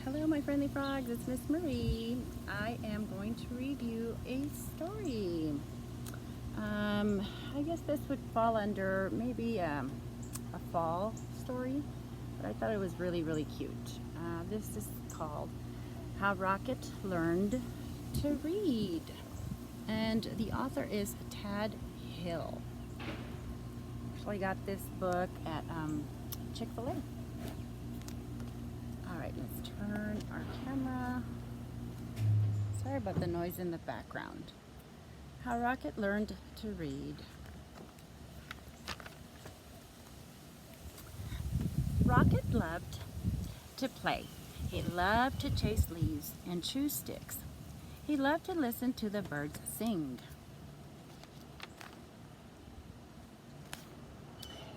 Hello my friendly frogs, it's Miss Marie. I am going to read you a story. I guess this would fall under maybe a fall story, but I thought it was really cute. This is called How Rocket Learned to Read, and the author is Tad Hill. Actually got this book at Chick-fil-A. Alright, let's turn our camera. Sorry about the noise in the background. How Rocket Learned to Read. Rocket loved to play. He loved to chase leaves and chew sticks. He loved to listen to the birds sing.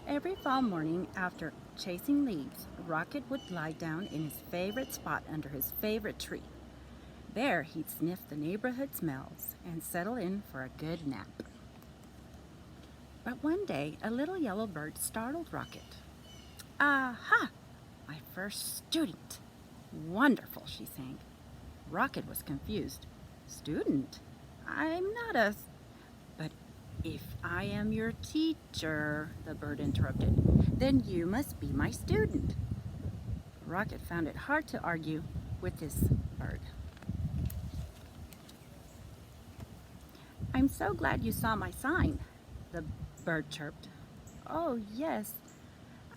Every fall morning after chasing leaves, Rocket would lie down in his favorite spot under his favorite tree. There he'd sniff the neighborhood smells and settle in for a good nap. But one day, a little yellow bird startled Rocket. "Aha! My first student! Wonderful," she sang. Rocket was confused. "Student? I'm not a..." "But if I am your teacher," the bird interrupted, "then you must be my student." Rocket found it hard to argue with this bird. "I'm so glad you saw my sign," the bird chirped. "Oh, yes,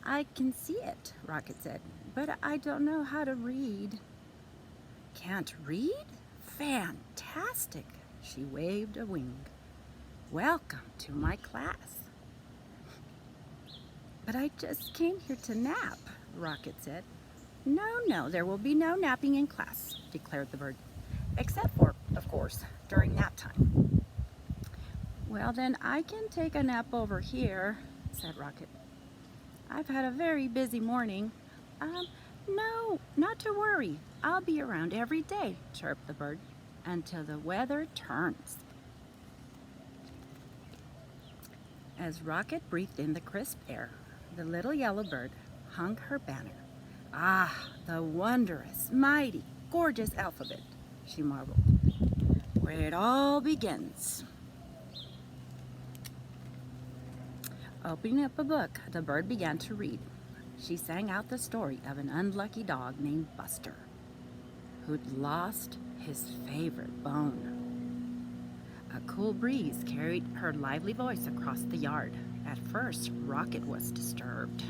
I can see it," Rocket said, "but I don't know how to read." "Can't read? Fantastic!" She waved a wing. "Welcome to my class." "But I just came here to nap," Rocket said. No, there will be no napping in class," declared the bird. "Except for, of course, during nap time." "Well, then I can take a nap over here," said Rocket. "I've had a very busy morning." No, not to worry. I'll be around every day," chirped the bird, "until the weather turns." As Rocket breathed in the crisp air, the little yellow bird hung her banner. "Ah, the wondrous, mighty, gorgeous alphabet," she marveled, "where it all begins." Opening up a book, the bird began to read. She sang out the story of an unlucky dog named Buster, who'd lost his favorite bone. A cool breeze carried her lively voice across the yard. At first, Rocket was disturbed.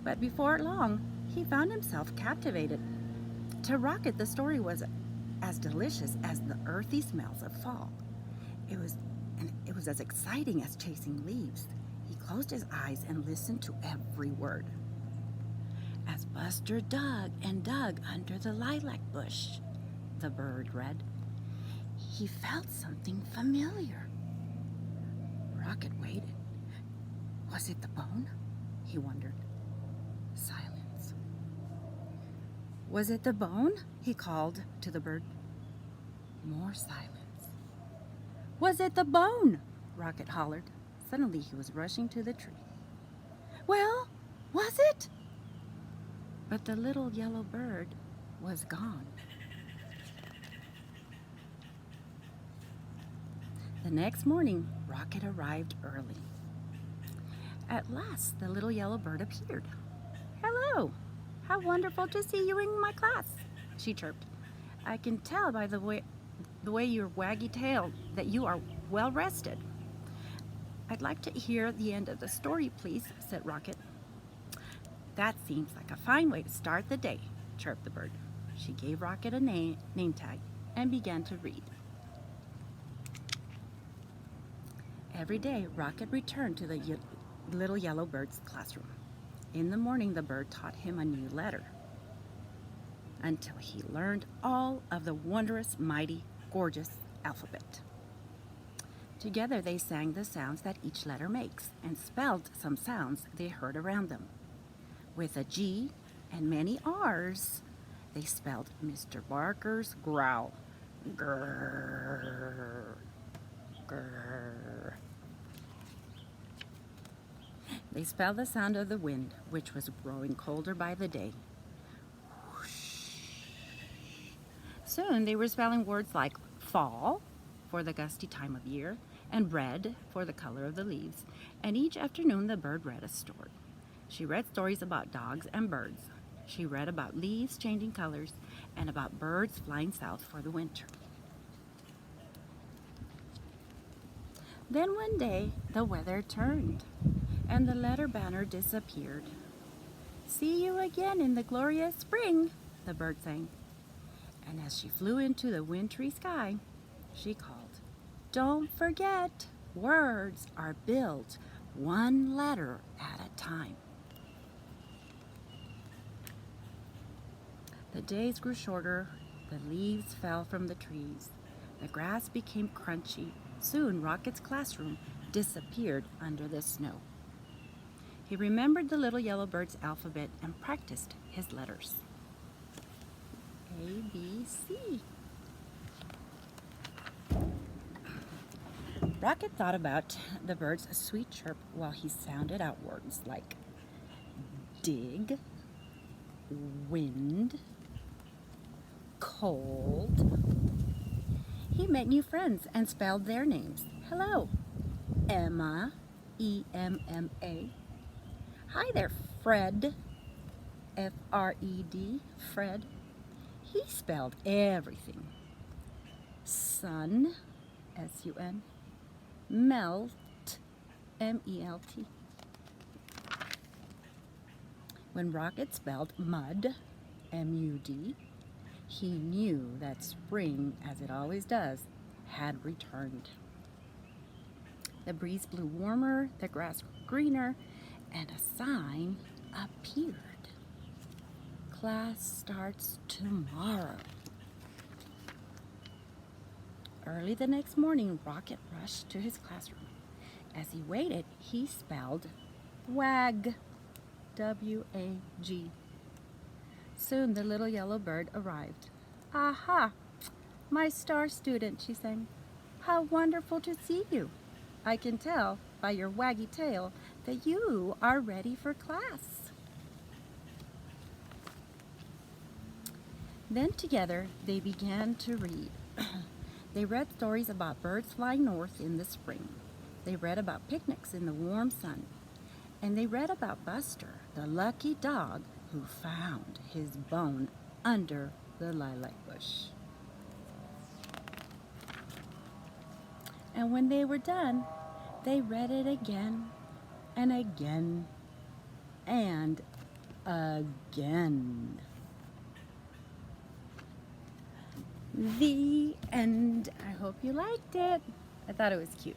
But before long, he found himself captivated. To Rocket, the story was as delicious as the earthy smells of fall. It was as exciting as chasing leaves. He closed his eyes and listened to every word. "As Buster dug and dug under the lilac bush," the bird read, "he felt something familiar." Rocket waited. Was it the bone? He wondered. Silence. "Was it the bone?" he called to the bird. More silence. "Was it the bone?" Rocket hollered. Suddenly he was rushing to the tree. "Well, was it?" But the little yellow bird was gone. The next morning, Rocket arrived early. At last, the little yellow bird appeared. "Hello! How wonderful to see you in my class," she chirped. "I can tell by the way your waggy tail that you are well rested." "I'd like to hear the end of the story, please," said Rocket. "That seems like a fine way to start the day," chirped the bird. She gave Rocket a name tag and began to read. Every day, Rocket returned to the little yellow bird's classroom. In the morning, the bird taught him a new letter until he learned all of the wondrous, mighty, gorgeous alphabet. Together, they sang the sounds that each letter makes and spelled some sounds they heard around them. With a G and many R's, they spelled Mr. Barker's growl. Grrr, grrr. They spelled the sound of the wind, which was growing colder by the day. Soon they were spelling words like fall for the gusty time of year and red for the color of the leaves. And each afternoon the bird read a story. She read stories about dogs and birds. She read about leaves changing colors and about birds flying south for the winter. Then one day the weather turned and the letter banner disappeared. "See you again in the glorious spring," the bird sang. And as she flew into the wintry sky, she called, "Don't forget, words are built one letter at a time." The days grew shorter, the leaves fell from the trees, the grass became crunchy. Soon Rocket's classroom disappeared under the snow. He remembered the little yellow bird's alphabet and practiced his letters. A, B, C. Rocket thought about the bird's sweet chirp while he sounded out words like dig, wind, cold. He met new friends and spelled their names. Hello, Emma, E-M-M-A. Hi there, Fred, F-R-E-D, Fred. He spelled everything. Sun, S-U-N, melt, M-E-L-T. When Rocket spelled mud, M-U-D, he knew that spring, as it always does, had returned. The breeze blew warmer, the grass grew greener, and a sign appeared. Class starts tomorrow. Early the next morning, Rocket rushed to his classroom. As he waited, he spelled WAG, W-A-G. Soon the little yellow bird arrived. "Aha, my star student," she sang. "How wonderful to see you. I can tell by your waggy tail that you are ready for class." Then together they began to read. They read stories about birds flying north in the spring. They read about picnics in the warm sun. And they read about Buster, the lucky dog who found his bone under the lilac bush. And when they were done, they read it again and again and again. The end. I hope you liked it. I thought it was cute.